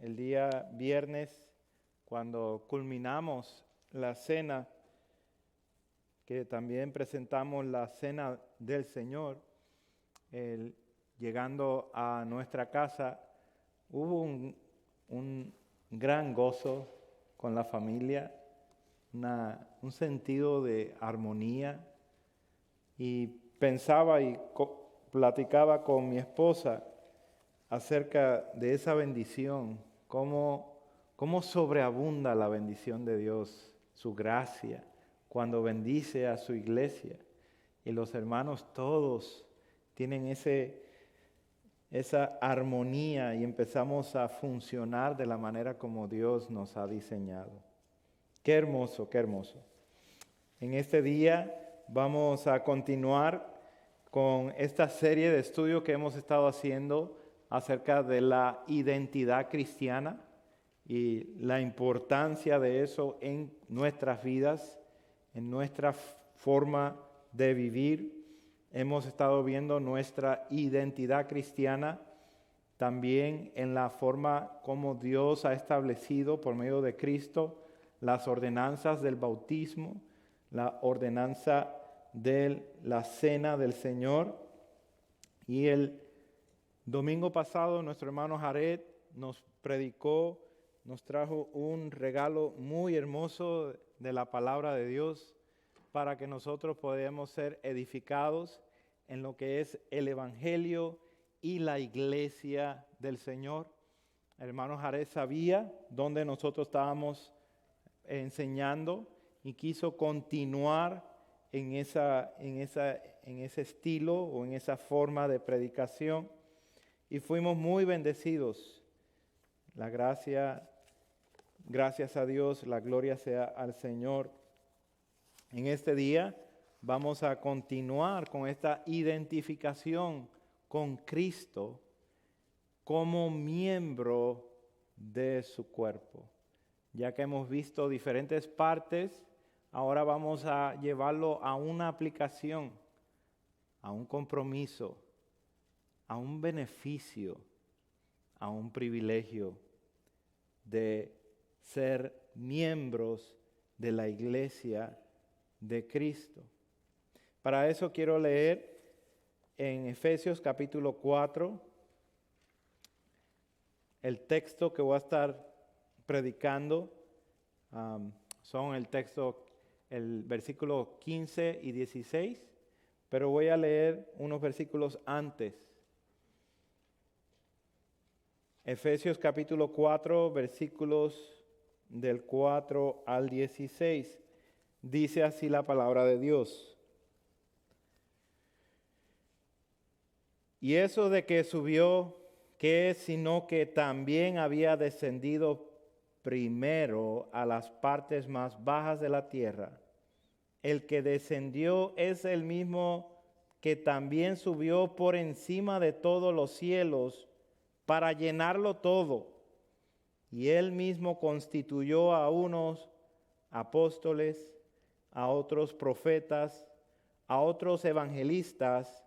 el día viernes, cuando culminamos la cena, que también presentamos la cena del Señor, llegando a nuestra casa, hubo un gran gozo con la familia, un sentido de armonía, y pensaba y platicaba con mi esposa acerca de esa bendición, cómo sobreabunda la bendición de Dios, su gracia, cuando bendice a su iglesia. Y los hermanos todos tienen esa armonía y empezamos a funcionar de la manera como Dios nos ha diseñado. Qué hermoso, qué hermoso. En este día vamos a continuar con esta serie de estudios que hemos estado haciendo acerca de la identidad cristiana y la importancia de eso en nuestras vidas, en nuestra forma de vivir. Hemos estado viendo nuestra identidad cristiana también en la forma como Dios ha establecido por medio de Cristo las ordenanzas del bautismo, la ordenanza de la cena del Señor. Y el domingo pasado nuestro hermano Jared nos predicó, nos trajo un regalo muy hermoso de la palabra de Dios para que nosotros podamos ser edificados en lo que es el Evangelio y la iglesia del Señor. El hermano Jared sabía dónde nosotros estábamos enseñando y quiso continuar en ese estilo o en esa forma de predicación, y fuimos muy bendecidos. Gracias a Dios, la gloria sea al Señor. En este día vamos a continuar con esta identificación con Cristo como miembro de su cuerpo. Ya que hemos visto diferentes partes, ahora vamos a llevarlo a una aplicación, a un compromiso, a un beneficio, a un privilegio de ser miembros de la iglesia de Cristo. Para eso quiero leer en Efesios capítulo 4, el texto que voy a estar predicando. Son el versículo 15 y 16, pero voy a leer unos versículos antes. Efesios capítulo 4, versículos del 4 al 16. Dice así la palabra de Dios. Y eso de que subió, ¿qué es sino que también había descendido primero a las partes más bajas de la tierra? El que descendió es el mismo que también subió por encima de todos los cielos para llenarlo todo. Y él mismo constituyó a unos apóstoles, a otros profetas, a otros evangelistas,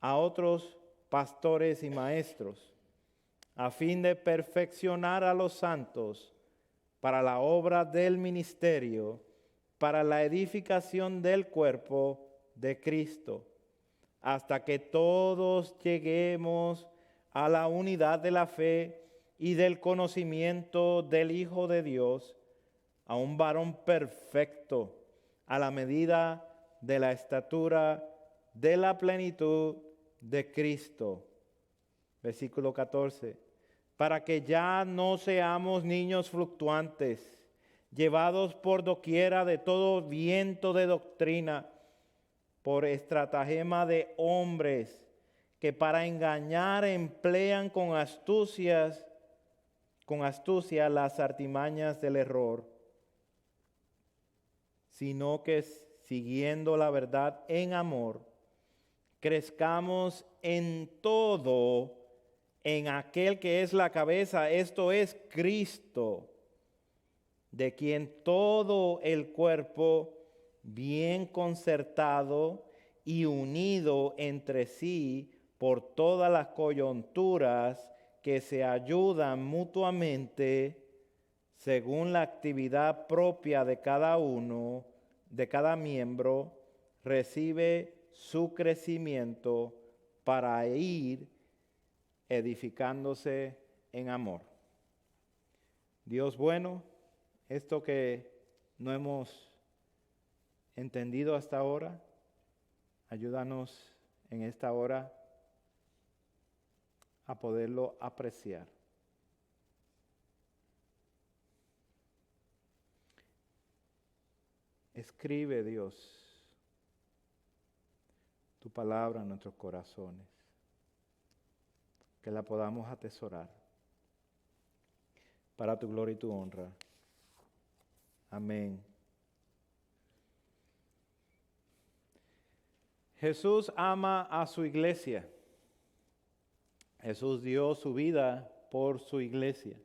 a otros pastores y maestros, a fin de perfeccionar a los santos para la obra del ministerio, para la edificación del cuerpo de Cristo, hasta que todos lleguemos a la unidad de la fe y del conocimiento del Hijo de Dios, a un varón perfecto, a la medida de la estatura de la plenitud de Cristo. Versículo 14. Para que ya no seamos niños fluctuantes, llevados por doquiera de todo viento de doctrina, por estratagema de hombres que para engañar emplean con astucia las artimañas del error, sino que siguiendo la verdad en amor, crezcamos en todo en aquel que es la cabeza, esto es Cristo, de quien todo el cuerpo, bien concertado y unido entre sí por todas las coyunturas que se ayudan mutuamente según la actividad propia de cada uno, de cada miembro, recibe su crecimiento para ir edificándose en amor. Dios bueno, esto que no hemos entendido hasta ahora, ayúdanos en esta hora a poderlo apreciar. Escribe, Dios, tu palabra en nuestros corazones, que la podamos atesorar para tu gloria y tu honra. Amén. Jesús ama a su iglesia. Jesús dio su vida por su iglesia.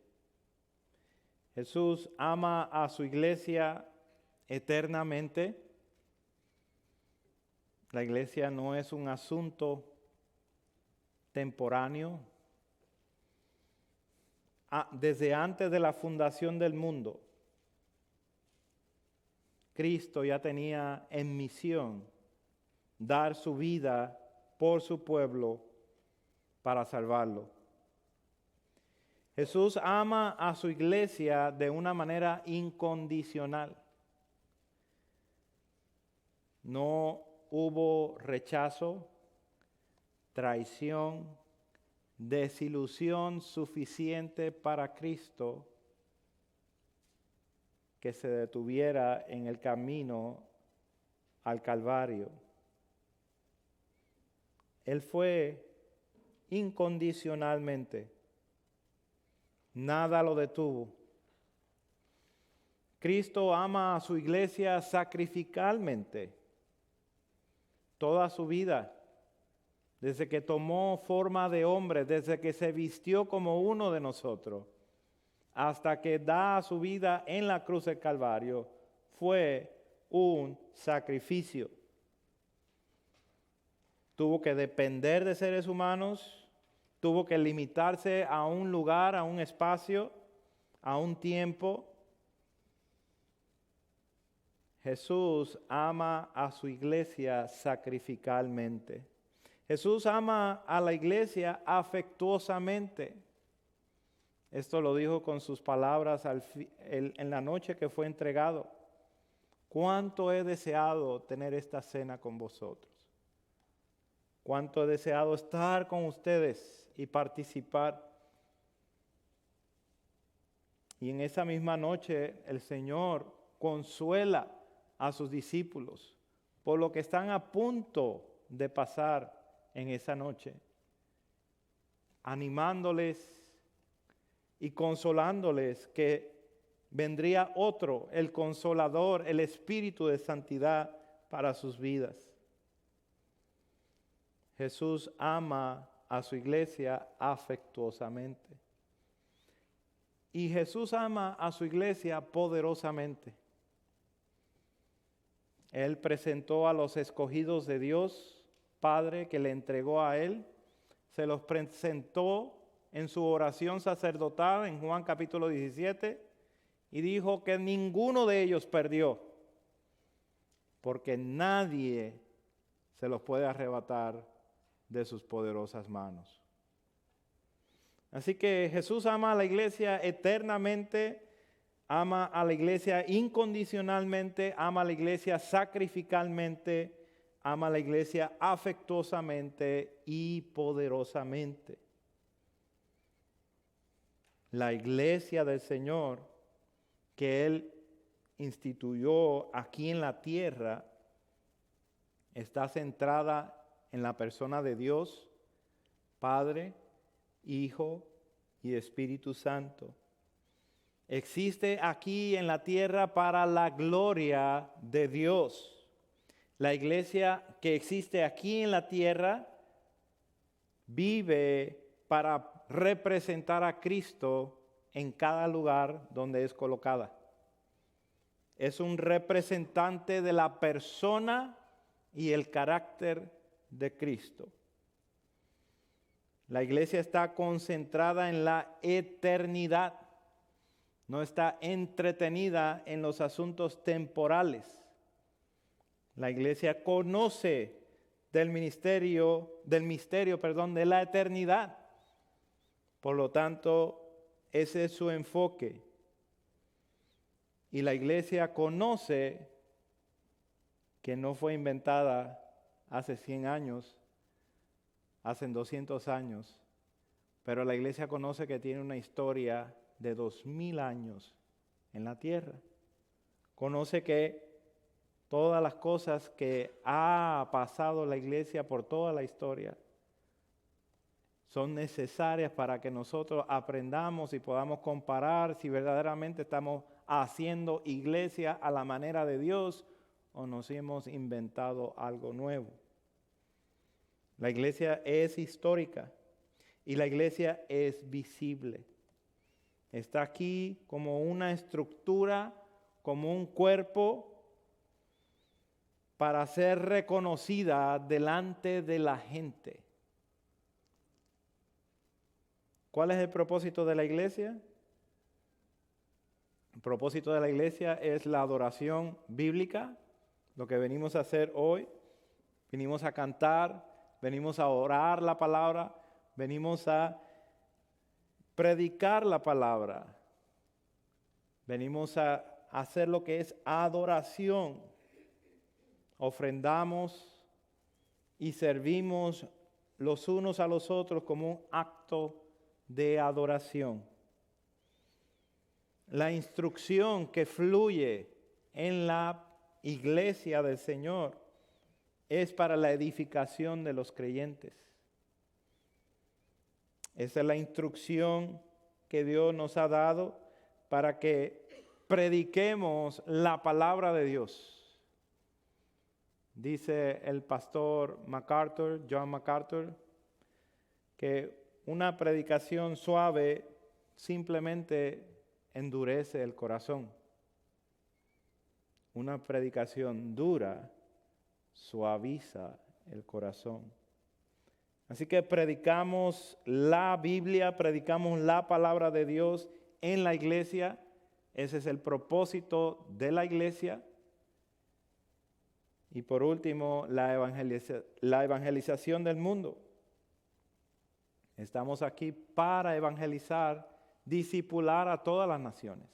Jesús ama a su iglesia eternamente. La iglesia no es un asunto temporáneo. Desde antes de la fundación del mundo, Cristo ya tenía en misión dar su vida por su pueblo para salvarlo. Jesús ama a su iglesia de una manera incondicional. No hubo rechazo, traición, desilusión suficiente para Cristo que se detuviera en el camino al Calvario. Él fue incondicionalmente. Nada lo detuvo. Cristo ama a su iglesia sacrificalmente. Toda su vida, desde que tomó forma de hombre, desde que se vistió como uno de nosotros, hasta que da su vida en la cruz del Calvario, fue un sacrificio. Tuvo que depender de seres humanos, tuvo que limitarse a un lugar, a un espacio, a un tiempo. Jesús ama a su iglesia sacrificalmente. Jesús ama a la iglesia afectuosamente. Esto lo dijo con sus palabras en la noche que fue entregado. Cuánto he deseado tener esta cena con vosotros. Cuánto he deseado estar con ustedes y participar. Y en esa misma noche el Señor consuela a sus discípulos por lo que están a punto de pasar en esa noche, animándoles y consolándoles que vendría otro, el Consolador, el Espíritu de Santidad para sus vidas. Jesús ama a su iglesia afectuosamente. Y Jesús ama a su iglesia poderosamente. Él presentó a los escogidos de Dios, Padre, que le entregó a Él. Se los presentó en su oración sacerdotal en Juan capítulo 17 y dijo que ninguno de ellos perdió, porque nadie se los puede arrebatar de sus poderosas manos. Así que Jesús ama a la iglesia eternamente, ama a la iglesia incondicionalmente, ama a la iglesia sacrificalmente, ama a la iglesia afectuosamente y poderosamente. La iglesia del Señor que Él instituyó aquí en la tierra está centrada en la persona de Dios, Padre, Hijo y Espíritu Santo. Existe aquí en la tierra para la gloria de Dios. La iglesia que existe aquí en la tierra vive para representar a Cristo en cada lugar donde es colocada. Es un representante de la persona y el carácter de Cristo. La iglesia está concentrada en la eternidad. No está entretenida en los asuntos temporales. La iglesia conoce del misterio de la eternidad. Por lo tanto, ese es su enfoque. Y la iglesia conoce que no fue inventada hace 100 años, hace 200 años, pero la iglesia conoce que tiene una historia de 2000 años en la tierra. Conoce que todas las cosas que ha pasado la iglesia por toda la historia son necesarias para que nosotros aprendamos y podamos comparar si verdaderamente estamos haciendo iglesia a la manera de Dios o nos hemos inventado algo nuevo. La iglesia es histórica y la iglesia es visible. Está aquí como una estructura, como un cuerpo para ser reconocida delante de la gente. ¿Cuál es el propósito de la iglesia? El propósito de la iglesia es la adoración bíblica, lo que venimos a hacer hoy. Venimos a cantar, venimos a orar la palabra, venimos a predicar la palabra. Venimos a hacer lo que es adoración. Ofrendamos y servimos los unos a los otros como un acto de adoración. La instrucción que fluye en la iglesia del Señor es para la edificación de los creyentes. Esa es la instrucción que Dios nos ha dado para que prediquemos la palabra de Dios. Dice el pastor John MacArthur, que una predicación suave simplemente endurece el corazón. Una predicación dura suaviza el corazón. Así que predicamos la Biblia, predicamos la palabra de Dios en la iglesia. Ese es el propósito de la iglesia. Y por último, la evangelización del mundo. Estamos aquí para evangelizar, discipular a todas las naciones.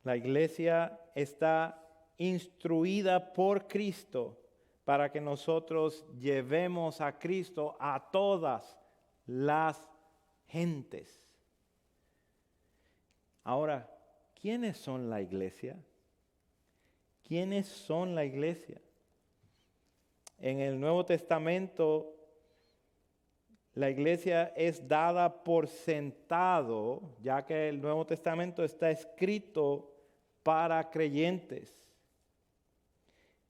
La iglesia está instruida por Cristo para que nosotros llevemos a Cristo a todas las gentes. Ahora, ¿quiénes son la iglesia? ¿Quiénes son la iglesia? En el Nuevo Testamento, la iglesia es dada por sentado, ya que el Nuevo Testamento está escrito para creyentes.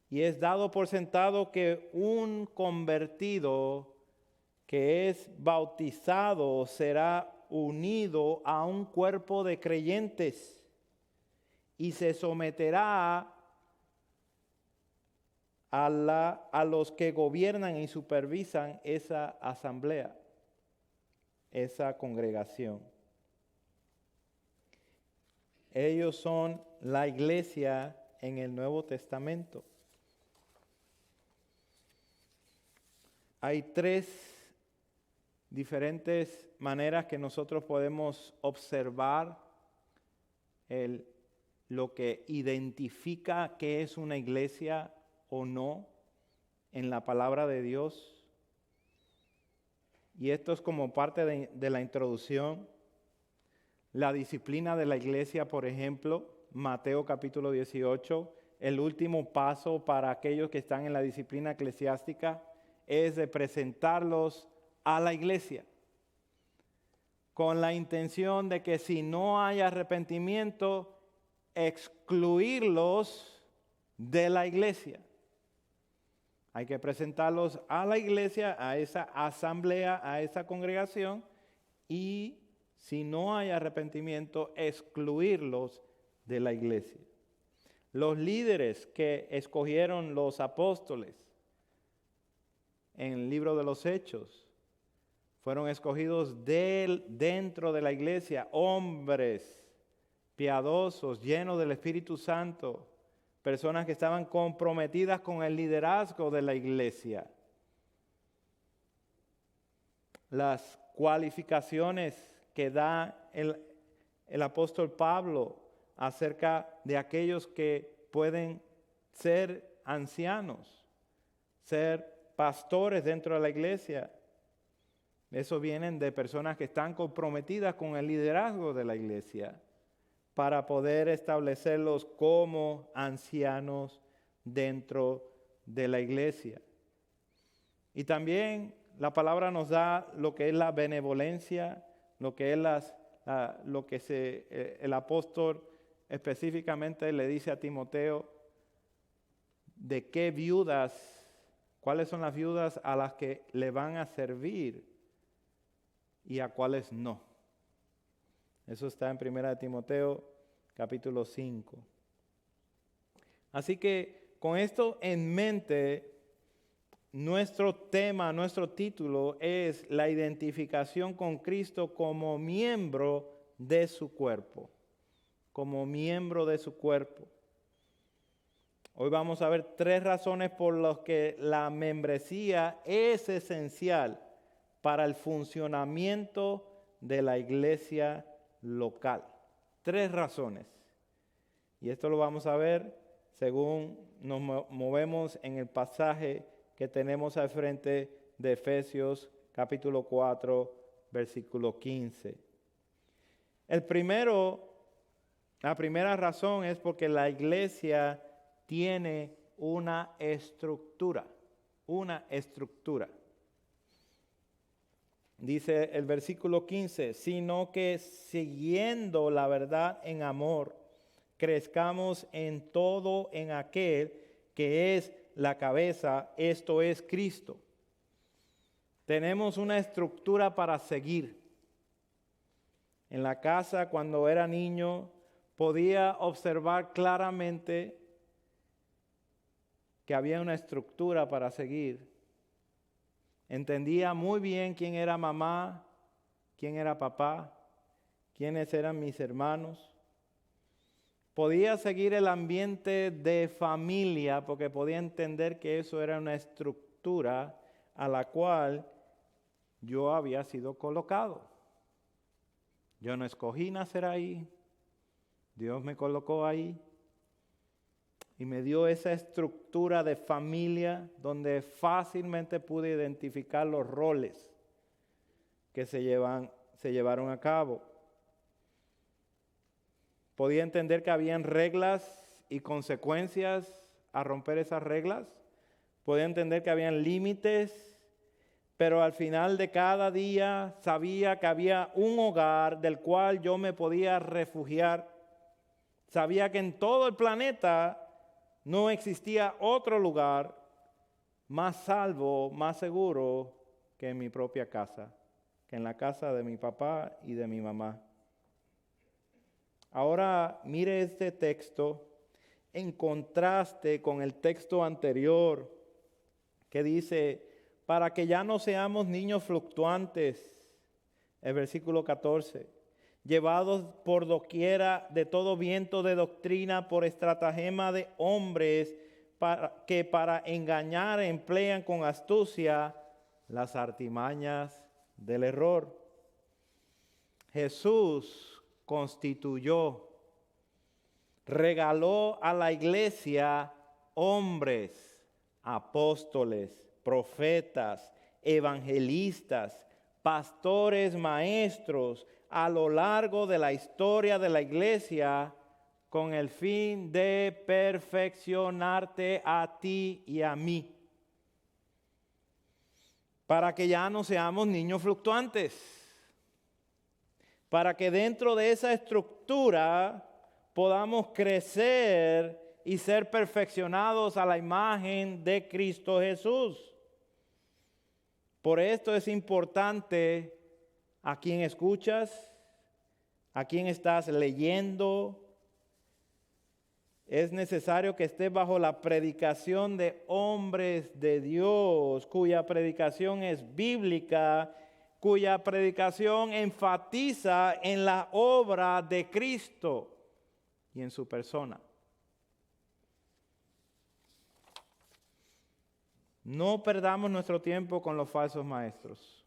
Y es dado por sentado que un convertido que es bautizado será unido a un cuerpo de creyentes y se someterá a los que gobiernan y supervisan esa asamblea, esa congregación. Ellos son la iglesia en el Nuevo Testamento. Hay 3 diferentes maneras que nosotros podemos observar lo que identifica qué es una iglesia o no en la palabra de Dios. Y esto es como parte de la introducción. La disciplina de la iglesia, por ejemplo, Mateo capítulo 18, el último paso para aquellos que están en la disciplina eclesiástica es de presentarlos a la iglesia con la intención de que si no hay arrepentimiento, excluirlos de la iglesia. Hay que presentarlos a la iglesia, a esa asamblea, a esa congregación, y si no hay arrepentimiento, excluirlos de la iglesia. Los líderes que escogieron los apóstoles en el libro de los Hechos. Fueron escogidos dentro de la iglesia hombres piadosos, llenos del Espíritu Santo, personas que estaban comprometidas con el liderazgo de la iglesia. Las cualificaciones que da el apóstol Pablo acerca de aquellos que pueden ser ancianos, ser pastores dentro de la iglesia. Eso vienen de personas que están comprometidas con el liderazgo de la iglesia para poder establecerlos como ancianos dentro de la iglesia. Y también la palabra nos da lo que es la benevolencia, lo que es el apóstol específicamente le dice a Timoteo de qué viudas, cuáles son las viudas a las que le van a servir y a cuáles no. Eso está en 1 Timoteo capítulo 5. Así que con esto en mente, nuestro tema, nuestro título es la identificación con Cristo como miembro de su cuerpo. Como miembro de su cuerpo. Hoy vamos a ver 3 razones por las que la membresía es esencial para el funcionamiento de la iglesia local. 3 razones. Y esto lo vamos a ver según nos movemos en el pasaje que tenemos al frente de Efesios capítulo 4, versículo 15. La primera razón es porque la iglesia tiene una estructura. Dice el versículo 15, sino que siguiendo la verdad en amor, crezcamos en todo en aquel que es la cabeza, esto es Cristo. Tenemos una estructura para seguir. En la casa, cuando era niño, podía observar claramente que había una estructura para seguir. Entendía muy bien quién era mamá, quién era papá, quiénes eran mis hermanos. Podía seguir el ambiente de familia porque podía entender que eso era una estructura a la cual yo había sido colocado. Yo no escogí nacer ahí, Dios me colocó ahí y me dio esa estructura de familia donde fácilmente pude identificar los roles que se llevaron a cabo. Podía entender que habían reglas y consecuencias a romper esas reglas. Podía entender que habían límites, pero al final de cada día sabía que había un hogar del cual yo me podía refugiar. Sabía que en todo el planeta no existía otro lugar más salvo, más seguro que en mi propia casa, que en la casa de mi papá y de mi mamá. Ahora mire este texto en contraste con el texto anterior que dice, para que ya no seamos niños fluctuantes, el versículo 14, llevados por doquiera de todo viento de doctrina por estratagema de hombres que para engañar emplean con astucia las artimañas del error. Jesús constituyó, regaló a la iglesia hombres, apóstoles, profetas, evangelistas, pastores, maestros, a lo largo de la historia de la iglesia, con el fin de perfeccionarte a ti y a mí, para que ya no seamos niños fluctuantes, para que dentro de esa estructura podamos crecer y ser perfeccionados a la imagen de Cristo Jesús. Por esto es importante a quien escuchas, a quien estás leyendo, Es necesario que esté bajo la predicación de hombres de Dios, cuya predicación es bíblica, cuya predicación enfatiza en la obra de Cristo y en su persona. No perdamos nuestro tiempo con los falsos maestros.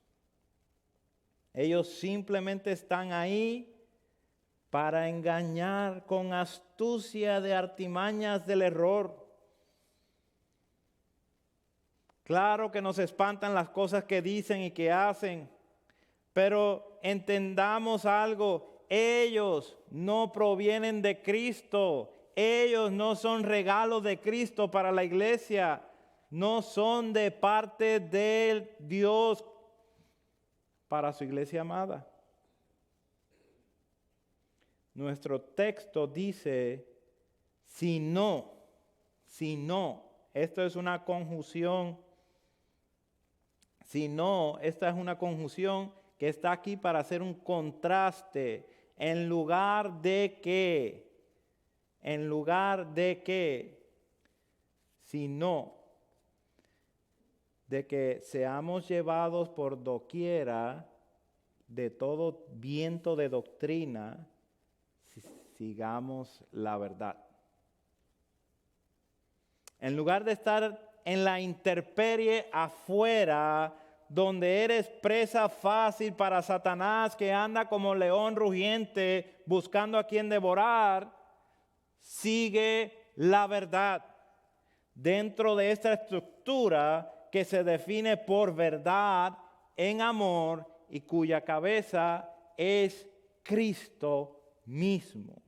Ellos simplemente están ahí para engañar con astucia de artimañas del error. Claro que nos espantan las cosas que dicen y que hacen, pero entendamos algo, ellos no provienen de Cristo, ellos no son regalos de Cristo para la iglesia, no son de parte de Dios para su iglesia amada. Nuestro texto dice, si no, esto es una conjunción, esta es una conjunción que está aquí para hacer un contraste, en lugar de que, sino de que seamos llevados por doquiera de todo viento de doctrina, sigamos la verdad. En lugar de estar en la intemperie afuera, donde eres presa fácil para Satanás que anda como león rugiente buscando a quien devorar, sigue la verdad dentro de esta estructura que se define por verdad en amor y cuya cabeza es Cristo mismo.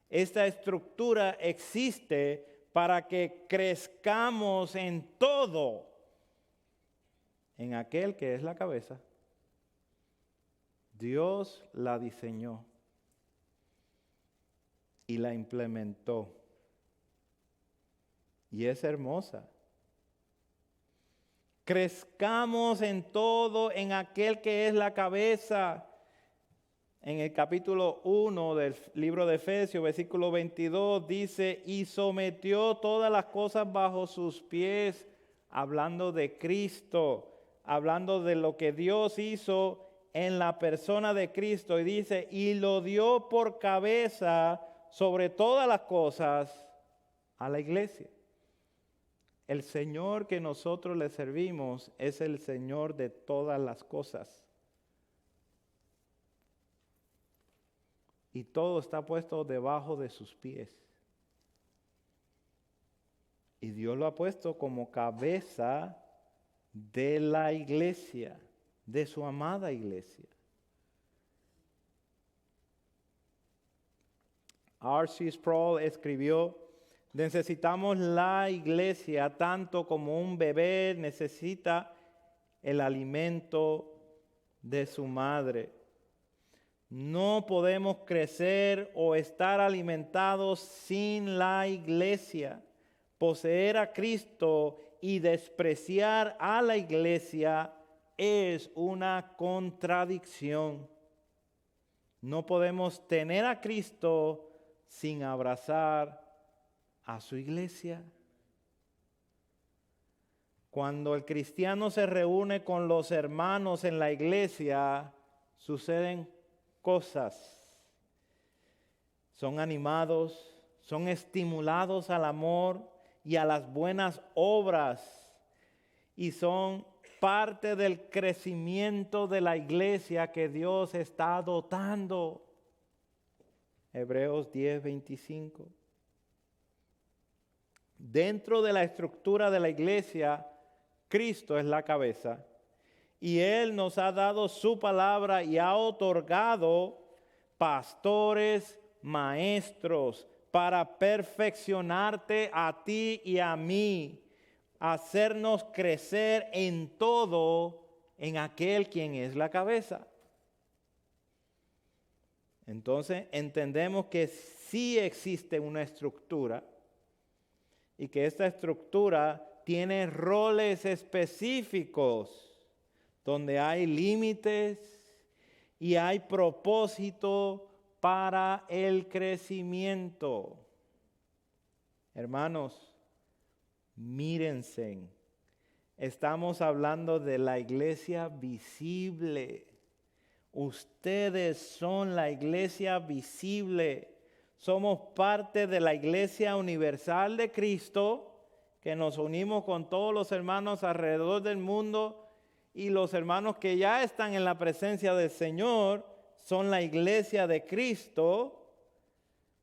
Esta estructura existe para que crezcamos en todo en aquel que es la cabeza. Dios la diseñó y la implementó. Y es hermosa. Crezcamos en todo en aquel que es la cabeza. En el capítulo 1 del libro de Efesios, versículo 22, dice, y sometió todas las cosas bajo sus pies, hablando de Cristo, hablando de lo que Dios hizo en la persona de Cristo. Y dice, y lo dio por cabeza sobre todas las cosas a la iglesia. El Señor que nosotros le servimos es el Señor de todas las cosas. Y todo está puesto debajo de sus pies. Y Dios lo ha puesto como cabeza de la iglesia, de su amada iglesia. R.C. Sproul escribió, necesitamos la iglesia tanto como un bebé necesita el alimento de su madre. No podemos crecer o estar alimentados sin la iglesia. Poseer a Cristo y despreciar a la iglesia es una contradicción. No podemos tener a Cristo sin abrazar a su iglesia. Cuando el cristiano se reúne con los hermanos en la iglesia, suceden cosas. Son animados, son estimulados al amor y a las buenas obras y son parte del crecimiento de la iglesia que Dios está dotando. Hebreos 10:25. Dentro de la estructura de la iglesia, Cristo es la cabeza. Y Él nos ha dado su palabra y ha otorgado pastores, maestros, para perfeccionarte a ti y a mí, hacernos crecer en todo en aquel quien es la cabeza. Entonces entendemos que sí existe una estructura y que esta estructura tiene roles específicos donde hay límites y hay propósito para el crecimiento. Hermanos, mírense. Estamos hablando de la iglesia visible. Ustedes son la iglesia visible. Somos parte de la iglesia universal de Cristo, que nos unimos con todos los hermanos alrededor del mundo, y los hermanos que ya están en la presencia del Señor son la iglesia de Cristo,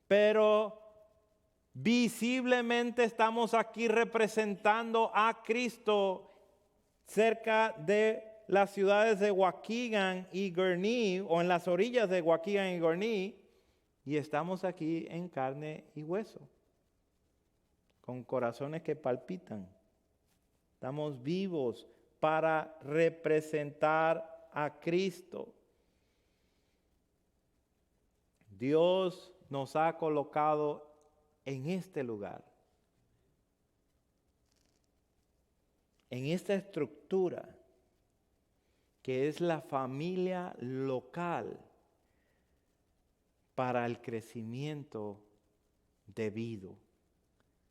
pero visiblemente estamos aquí representando a Cristo cerca de las ciudades de Waukegan y Gurnee, o en las orillas de Waukegan y Gurnee, y estamos aquí en carne y hueso, con corazones que palpitan. Estamos vivos para representar a Cristo. Dios nos ha colocado en este lugar, en esta estructura que es la familia local para el crecimiento debido,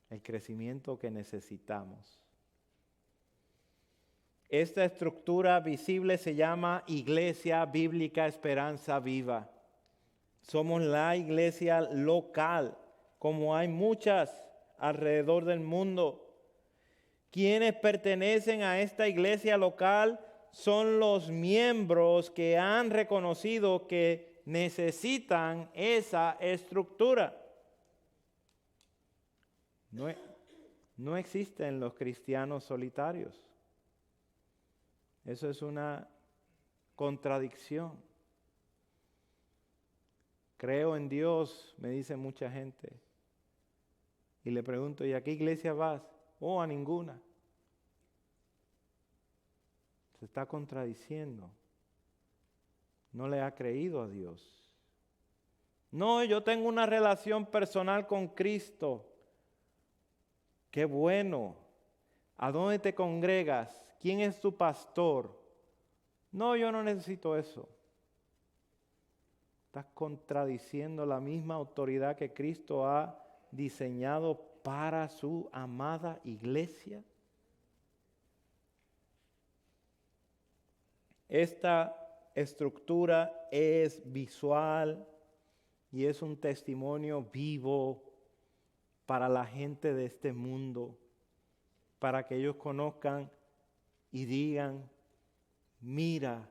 el crecimiento que necesitamos. Esta estructura visible se llama Iglesia Bíblica Esperanza Viva. Somos la iglesia local, como hay muchas alrededor del mundo. Quienes pertenecen a esta iglesia local son los miembros que han reconocido que necesitan esa estructura. No existen los cristianos solitarios. Eso es una contradicción. Creo en Dios, me dice mucha gente. Y le pregunto, ¿y a qué iglesia vas? Oh, a ninguna. Se está contradiciendo. No le ha creído a Dios. No, yo tengo una relación personal con Cristo. Qué bueno. ¿A dónde te congregas? ¿Quién es tu pastor? No, yo no necesito eso. Estás contradiciendo la misma autoridad que Cristo ha diseñado para su amada iglesia. Esta estructura es visual y es un testimonio vivo para la gente de este mundo, para que ellos conozcan y digan, mira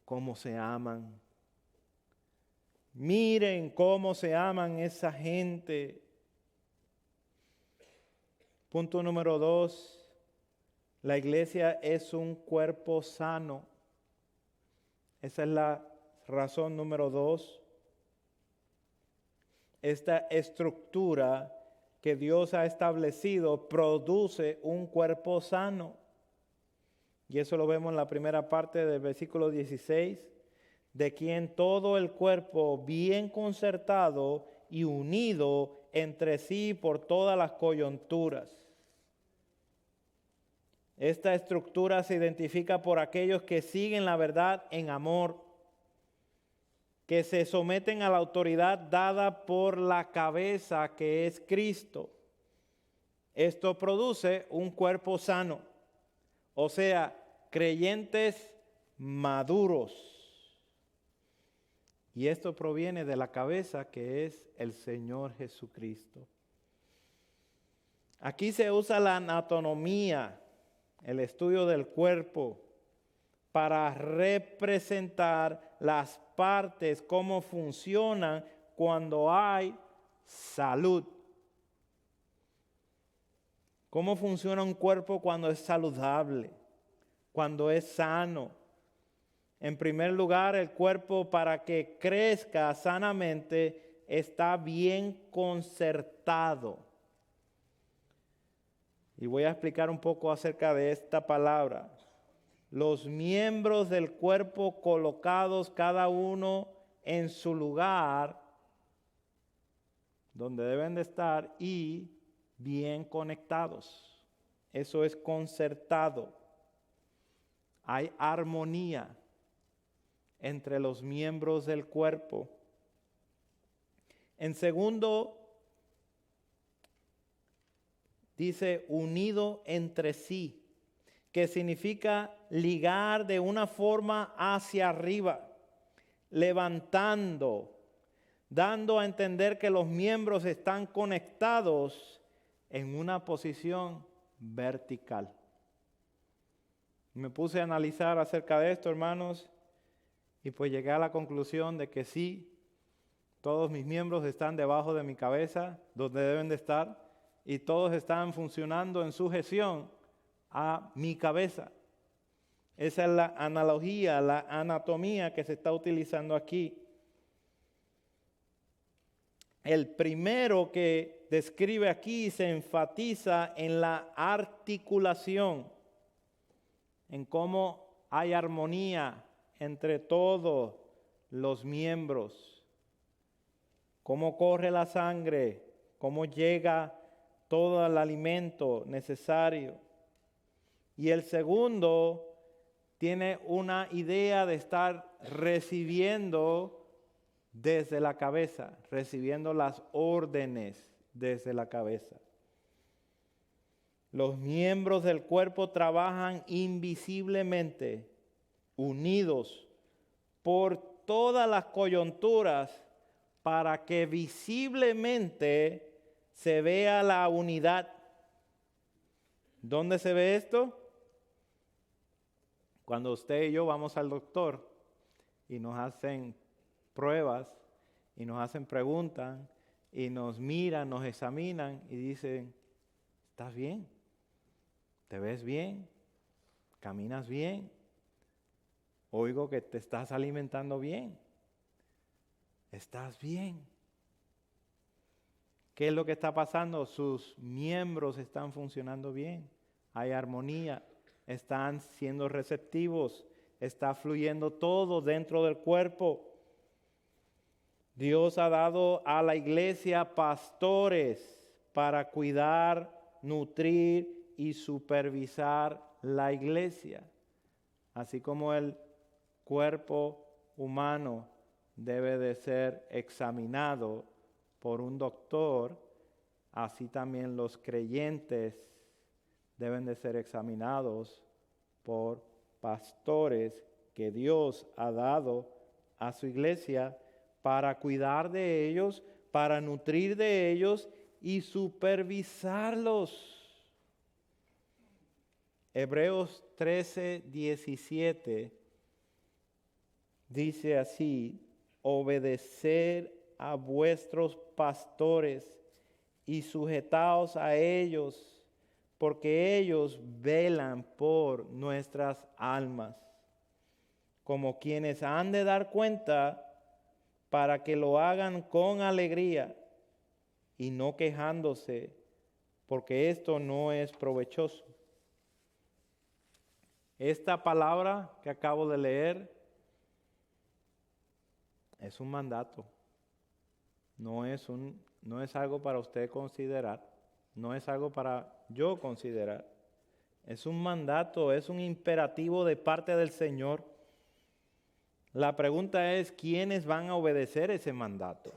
cómo se aman. Miren cómo se aman esa gente. Punto número 2. La iglesia es un cuerpo sano. Esa es la razón número 2. Esta estructura que Dios ha establecido produce un cuerpo sano. Y eso lo vemos en la primera parte del versículo 16. De quien todo el cuerpo bien concertado y unido entre sí por todas las coyunturas. Esta estructura se identifica por aquellos que siguen la verdad en amor, que se someten a la autoridad dada por la cabeza que es Cristo. Esto produce un cuerpo sano, o sea, creyentes maduros. Y esto proviene de la cabeza que es el Señor Jesucristo. Aquí se usa la anatomía, el estudio del cuerpo, para representar las partes, cómo funcionan cuando hay salud. Cómo funciona un cuerpo cuando es saludable, cuando es sano. En primer lugar, el cuerpo para que crezca sanamente está bien concertado. Y voy a explicar un poco acerca de esta palabra. Los miembros del cuerpo colocados cada uno en su lugar, donde deben de estar, y bien conectados. Eso es concertado. Hay armonía entre los miembros del cuerpo. En segundo dice unido entre sí, que significa ligar de una forma hacia arriba, levantando, dando a entender que los miembros están conectados en una posición vertical. Me puse a analizar acerca de esto, hermanos, y pues llegué a la conclusión de que sí, todos mis miembros están debajo de mi cabeza, donde deben de estar, y todos están funcionando en sujeción a mi cabeza. Esa es la analogía, la anatomía que se está utilizando aquí. El primero que describe aquí se enfatiza en la articulación, en cómo hay armonía entre todos los miembros, cómo corre la sangre, cómo llega todo el alimento necesario. Y el segundo tiene una idea de estar recibiendo desde la cabeza, recibiendo las órdenes desde la cabeza. Los miembros del cuerpo trabajan invisiblemente, unidos por todas las coyunturas para que visiblemente se vea la unidad. ¿Dónde se ve esto? Cuando usted y yo vamos al doctor y nos hacen pruebas y nos hacen preguntas y nos miran, nos examinan y dicen, ¿estás bien? ¿Te ves bien? ¿Caminas bien? Oigo que te estás alimentando bien. ¿Estás bien? ¿Qué es lo que está pasando? Sus miembros están funcionando bien. Hay armonía. Están siendo receptivos. Está fluyendo todo dentro del cuerpo. Dios ha dado a la iglesia pastores para cuidar, nutrir y supervisar la iglesia. Así como el cuerpo humano debe de ser examinado por un doctor, así también los creyentes deben de ser examinados por pastores que Dios ha dado a su iglesia para cuidar de ellos, para nutrir de ellos y supervisarlos. Hebreos 13:17 dice así: obedecer a vuestros pastores y sujetaos a ellos, porque ellos velan por nuestras almas, como quienes han de dar cuenta, para que lo hagan con alegría y no quejándose, porque esto no es provechoso. Esta palabra que acabo de leer es un mandato. No es algo para usted considerar. No es algo para yo considerar. Es un mandato, es un imperativo de parte del Señor. La pregunta es, ¿quiénes van a obedecer ese mandato?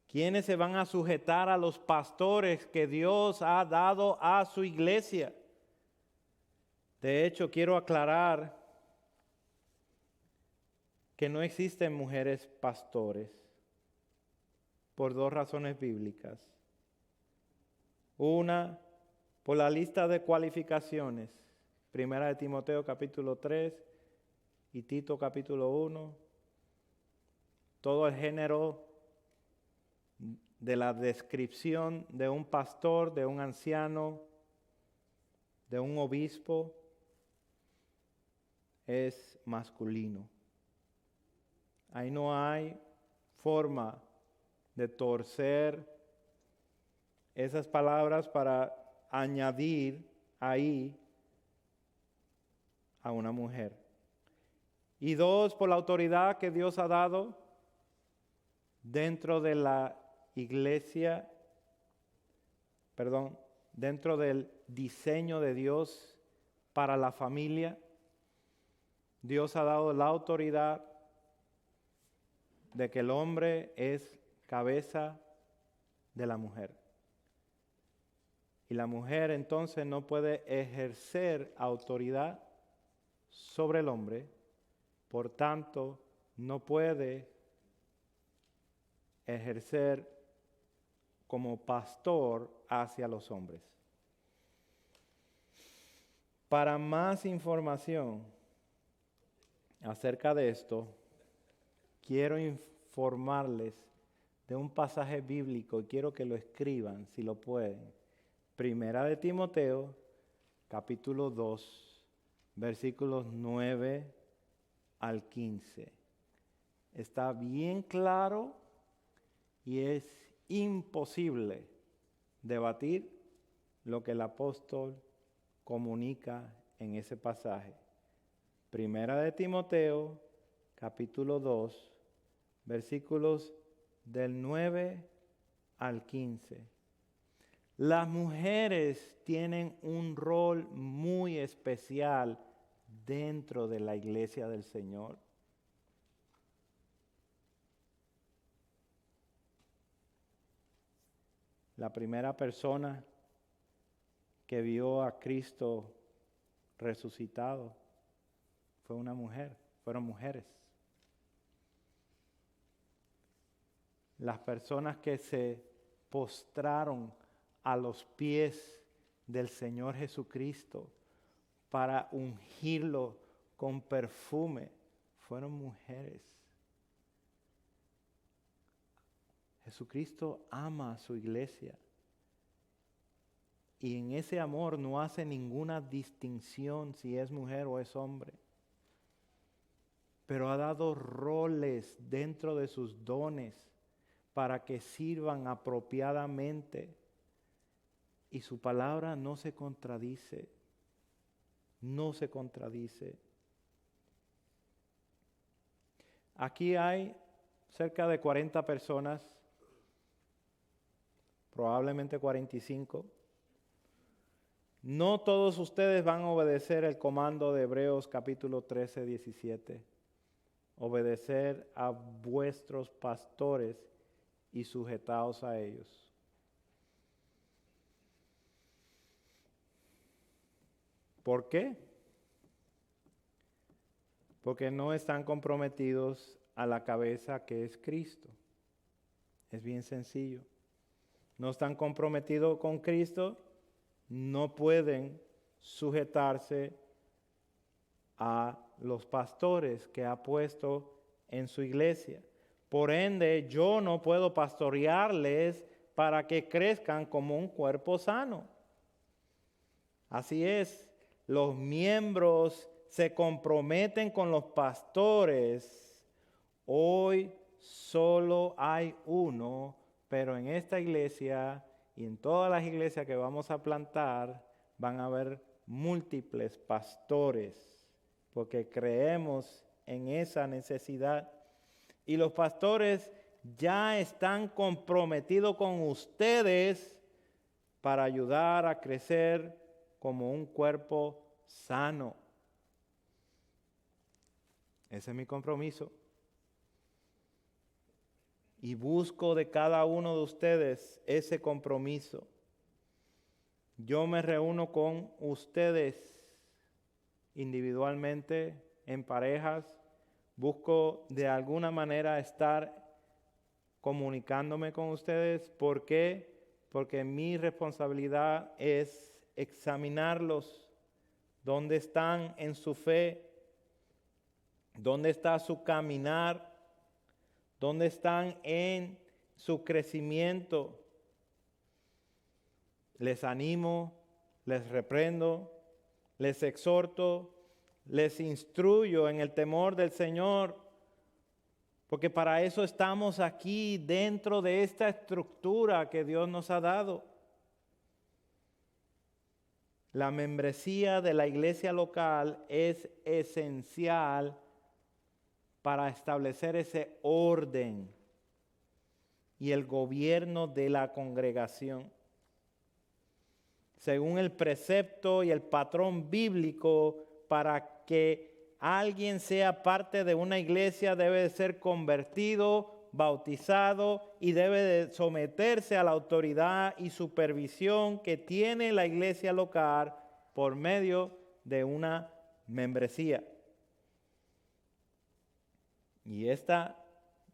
¿Quiénes se van a sujetar a los pastores que Dios ha dado a su iglesia? De hecho, quiero aclarar que no existen mujeres pastores por dos razones bíblicas. Una, por la lista de cualificaciones, Primera de Timoteo capítulo 3 y Tito capítulo 1, todo el género de la descripción de un pastor, de un anciano, de un obispo, es masculino. Ahí no hay forma de torcer esas palabras para añadir ahí a una mujer. Y dos, por la autoridad que Dios ha dado dentro de la iglesia, dentro del diseño de Dios para la familia. Dios ha dado la autoridad de que el hombre es cabeza de la mujer. Y la mujer entonces no puede ejercer autoridad sobre el hombre, por tanto, no puede ejercer como pastor hacia los hombres. Para más información acerca de esto, quiero informarles de un pasaje bíblico y quiero que lo escriban si lo pueden. Primera de Timoteo, capítulo 2, versículos 9 al 15. Está bien claro y es imposible debatir lo que el apóstol comunica en ese pasaje. Primera de Timoteo, capítulo 2, versículos del 9 al 15. Las mujeres tienen un rol muy especial dentro de la iglesia del Señor. La primera persona que vio a Cristo resucitado fue una mujer, fueron mujeres. Las personas que se postraron a los pies del Señor Jesucristo para ungirlo con perfume fueron mujeres. Jesucristo ama a su iglesia y en ese amor no hace ninguna distinción si es mujer o es hombre, pero ha dado roles dentro de sus dones para que sirvan apropiadamente y su palabra no se contradice, no se contradice. Aquí hay cerca de 40 personas, probablemente 45. No todos ustedes van a obedecer el comando de Hebreos capítulo 13, 17. Obedecer a vuestros pastores y sujetaos a ellos. ¿Por qué? Porque no están comprometidos a la cabeza que es Cristo. Es bien sencillo. No están comprometidos con Cristo, no pueden sujetarse a los pastores que ha puesto en su iglesia. Por ende, yo no puedo pastorearles para que crezcan como un cuerpo sano. Así es, los miembros se comprometen con los pastores. Hoy solo hay uno, pero en esta iglesia y en todas las iglesias que vamos a plantar van a haber múltiples pastores, porque creemos en esa necesidad. Y los pastores ya están comprometidos con ustedes para ayudar a crecer como un cuerpo sano. Ese es mi compromiso. Y busco de cada uno de ustedes ese compromiso. Yo me reúno con ustedes individualmente, en parejas. Busco de alguna manera estar comunicándome con ustedes. ¿Por qué? Porque mi responsabilidad es examinarlos. ¿Dónde están en su fe? ¿Dónde está su caminar? ¿Dónde están en su crecimiento? Les animo, les reprendo, les exhorto, les instruyo en el temor del Señor, porque para eso estamos aquí dentro de esta estructura que Dios nos ha dado. La membresía de la iglesia local es esencial para establecer ese orden y el gobierno de la congregación. Según el precepto y el patrón bíblico, para que alguien sea parte de una iglesia debe ser convertido, bautizado y debe de someterse a la autoridad y supervisión que tiene la iglesia local por medio de una membresía. Y esta,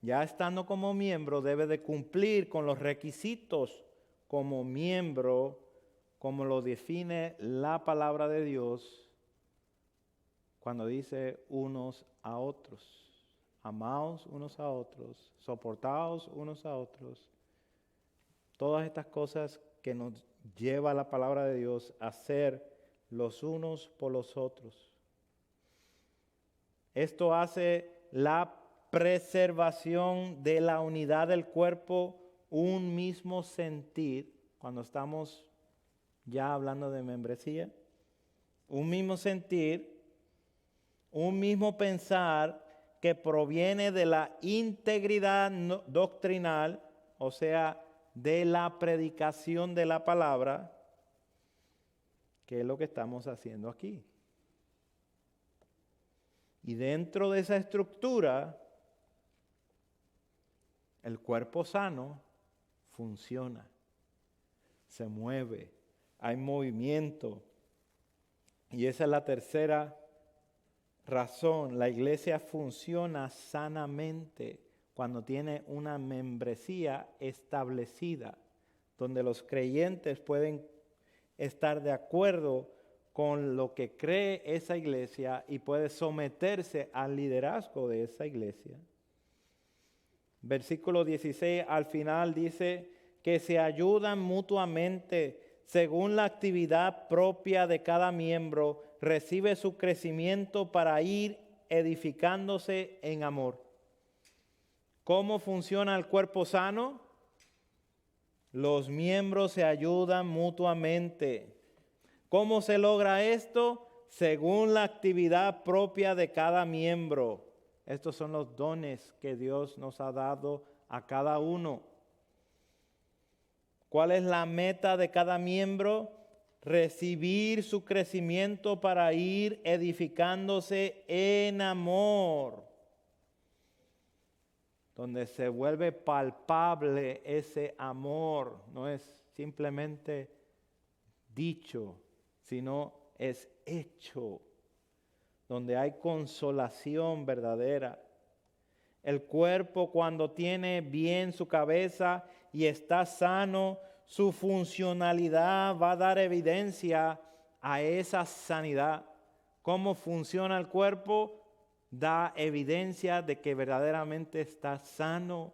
ya estando como miembro, debe de cumplir con los requisitos como miembro, como lo define la palabra de Dios cuando dice unos a otros. Amaos unos a otros, soportaos unos a otros. Todas estas cosas que nos lleva la palabra de Dios a ser los unos por los otros. Esto hace la preservación de la unidad del cuerpo un mismo sentir, cuando estamos ya hablando de membresía, un mismo sentir, un mismo pensar que proviene de la integridad doctrinal, o sea, de la predicación de la palabra, que es lo que estamos haciendo aquí. Y dentro de esa estructura, el cuerpo sano funciona, se mueve, hay movimiento. Y esa es la tercera razón. La iglesia funciona sanamente cuando tiene una membresía establecida, donde los creyentes pueden estar de acuerdo con lo que cree esa iglesia y puede someterse al liderazgo de esa iglesia. Versículo 16 al final dice que se ayudan mutuamente según la actividad propia de cada miembro, recibe su crecimiento para ir edificándose en amor. ¿Cómo funciona el cuerpo sano? Los miembros se ayudan mutuamente. ¿Cómo se logra esto? Según la actividad propia de cada miembro. Estos son los dones que Dios nos ha dado a cada uno. ¿Cuál es la meta de cada miembro? Recibir su crecimiento para ir edificándose en amor, donde se vuelve palpable ese amor. No es simplemente dicho, sino es hecho, donde hay consolación verdadera. El cuerpo, cuando tiene bien su cabeza y está sano, su funcionalidad va a dar evidencia a esa sanidad. ¿Cómo funciona el cuerpo? Da evidencia de que verdaderamente está sano.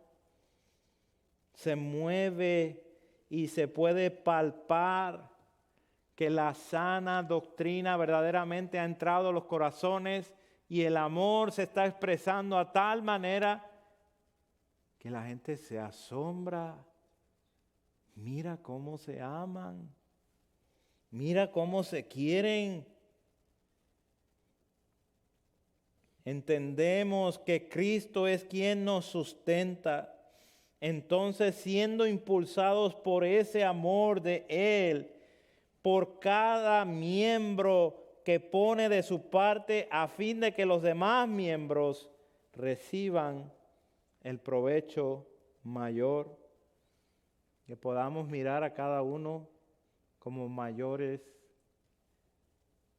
Se mueve y se puede palpar que la sana doctrina verdaderamente ha entrado a los corazones y el amor se está expresando a tal manera que la gente se asombra. Mira cómo se aman. Mira cómo se quieren. Entendemos que Cristo es quien nos sustenta. Entonces, siendo impulsados por ese amor de Él, por cada miembro que pone de su parte a fin de que los demás miembros reciban el provecho mayor, que podamos mirar a cada uno como mayores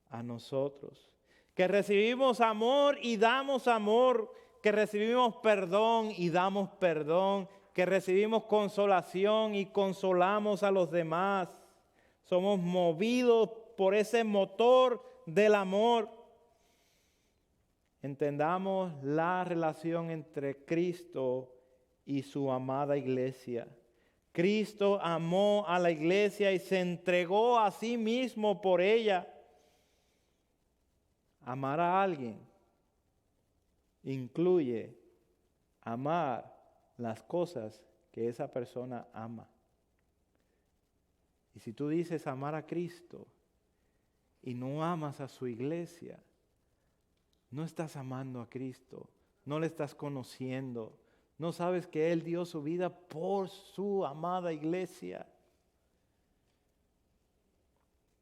a nosotros, que recibimos amor y damos amor, que recibimos perdón y damos perdón, que recibimos consolación y consolamos a los demás. Somos movidos por ese motor del amor. Entendamos la relación entre Cristo y su amada iglesia. Cristo amó a la iglesia y se entregó a sí mismo por ella. Amar a alguien incluye amar las cosas que esa persona ama. Y si tú dices amar a Cristo y no amas a su iglesia, no estás amando a Cristo, no le estás conociendo, no sabes que Él dio su vida por su amada iglesia.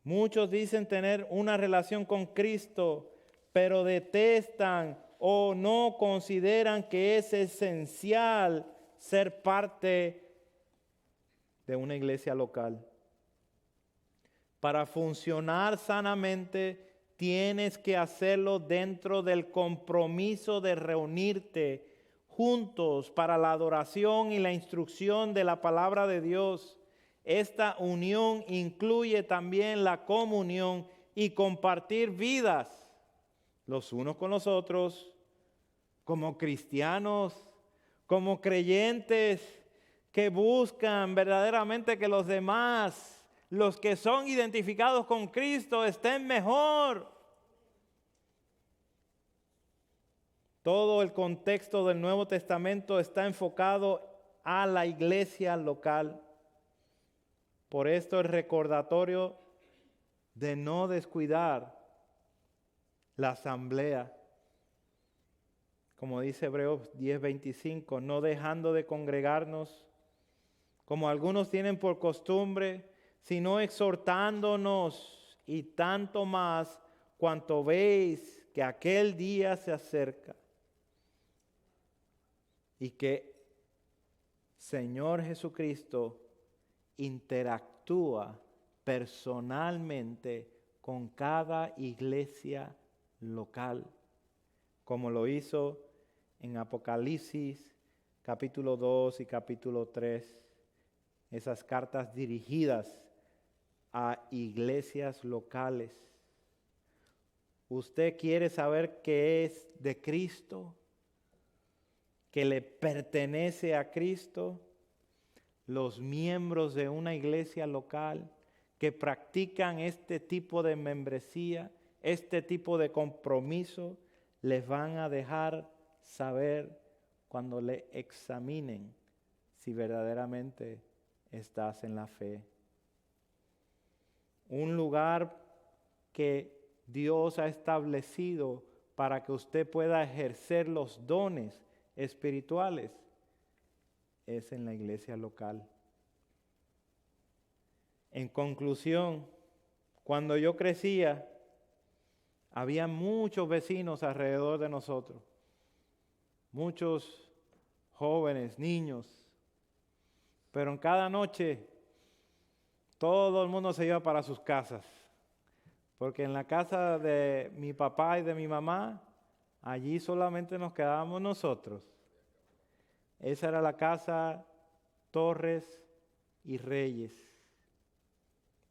Muchos dicen tener una relación con Cristo, pero detestan o no consideran que es esencial ser parte de una iglesia local. Para funcionar sanamente, tienes que hacerlo dentro del compromiso de reunirte juntos para la adoración y la instrucción de la palabra de Dios. Esta unión incluye también la comunión y compartir vidas los unos con los otros, como cristianos, como creyentes que buscan verdaderamente que los demás, los que son identificados con Cristo, estén mejor. Todo el contexto del Nuevo Testamento está enfocado a la iglesia local. Por esto el recordatorio de no descuidar la asamblea. Como dice Hebreos 10:25, no dejando de congregarnos, como algunos tienen por costumbre, sino exhortándonos, y tanto más cuanto veis que aquel día se acerca. Y que Señor Jesucristo interactúa personalmente con cada iglesia local, como lo hizo en Apocalipsis capítulo 2 y capítulo 3, esas cartas dirigidas a iglesias locales. ¿Usted quiere saber qué es de Cristo? ¿Que le pertenece a Cristo? Los miembros de una iglesia local que practican este tipo de membresía, este tipo de compromiso, les van a dejar saber cuando le examinen si verdaderamente estás en la fe. Un lugar que Dios ha establecido para que usted pueda ejercer los dones espirituales es en la iglesia local. En conclusión, cuando yo crecía, había muchos vecinos alrededor de nosotros, muchos jóvenes, niños, pero en cada noche todo el mundo se iba para sus casas, porque en la casa de mi papá y de mi mamá, allí solamente nos quedábamos nosotros. Esa era la casa Torres y Reyes,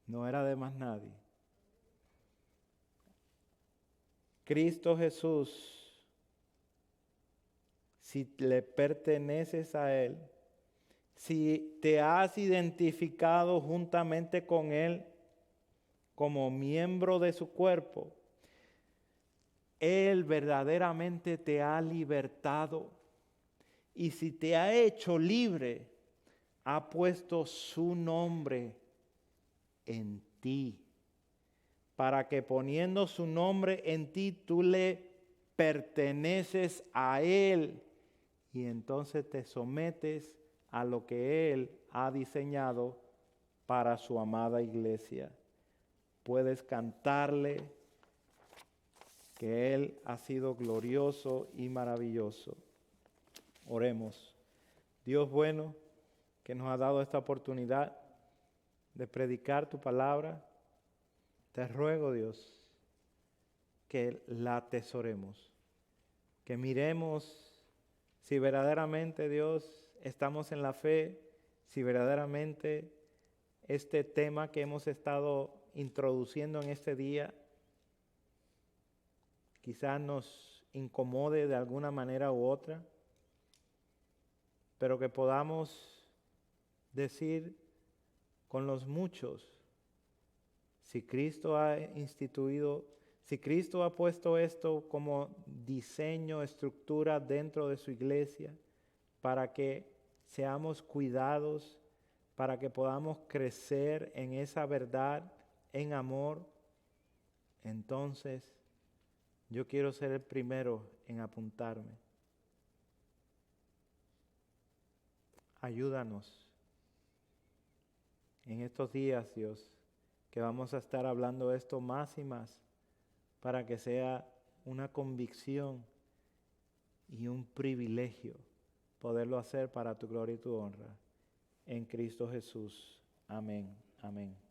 no era de más nadie. Cristo Jesús, si le perteneces a Él, si te has identificado juntamente con Él como miembro de su cuerpo, Él verdaderamente te ha libertado. Y si te ha hecho libre, ha puesto su nombre en ti, para que poniendo su nombre en ti, tú le perteneces a Él y entonces te sometes a lo que Él ha diseñado para su amada iglesia. Puedes cantarle que Él ha sido glorioso y maravilloso. Oremos. Dios bueno, que nos ha dado esta oportunidad de predicar tu palabra, te ruego, Dios, que la atesoremos, que miremos si verdaderamente, Dios, estamos en la fe, si verdaderamente este tema que hemos estado introduciendo en este día quizás nos incomode de alguna manera u otra, pero que podamos decir con los muchos, si Cristo ha instituido, si Cristo ha puesto esto como diseño, estructura dentro de su iglesia, para que seamos cuidados, para que podamos crecer en esa verdad, en amor, entonces yo quiero ser el primero en apuntarme. Ayúdanos en estos días, Dios, que vamos a estar hablando esto más y más, para que sea una convicción y un privilegio poderlo hacer para tu gloria y tu honra. En Cristo Jesús. Amén. Amén.